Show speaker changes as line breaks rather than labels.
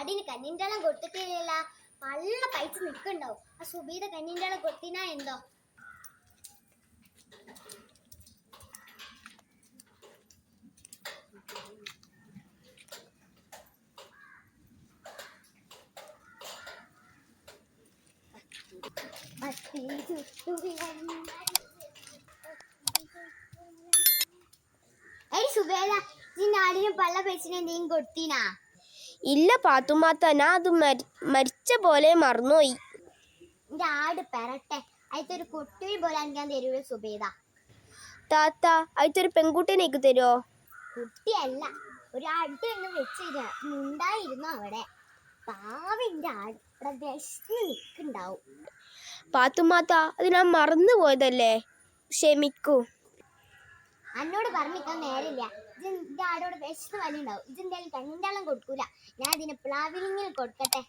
ആടിന് കന്നിൻ്റെളം കൊടുത്തിട്ടില്ല. നല്ല പൈസ നിൽക്കുന്നുണ്ടാവും. ആ സുബീദ കന്നിൻ്റെളം കൊടുത്തിനാ എന്തോ. സുബേദ, ആടിനും പള്ള പൈസ എന്തെങ്കിലും കൊടുത്തീനാ?
ഇല്ല പാത്തുമാത്ത, ഞാൻ അത് മരിച്ച പോലെ മറന്നുപോയി.
എന്റെ ആട് പെരട്ടെ, അതിലൊരു കുട്ടി പോലെ ഞാൻ തരൂല സുബേദ.
താത്ത, അതിലൊരു പെൺകുട്ടീനെ എനിക്ക് തരുമോ?
കുട്ടിയല്ല, ഒരു ആട് എന്ന് വെച്ചിരുന്നു അവിടെ. പാവിന്റെ ആട് ഇവിടെ വിശന്ന് നിൽക്കുന്നുണ്ടാവും.
പാത്തുമാത്ത, അത് ഞാൻ മറന്നു പോയതല്ലേ, ക്ഷമിക്കൂ.
എന്നോട് പറഞ്ഞിരിക്കാൻ നേരില്ല. ഇതിന്റെ ആടോട് വിശന്ന് വലിയുണ്ടാവും. ഇതെന്തായാലും കന്നിൻ്റെളം കൊടുക്കൂല. ഞാൻ ഇതിന് പ്ലാവിലിങ്ങിൽ കൊടുക്കട്ടെ.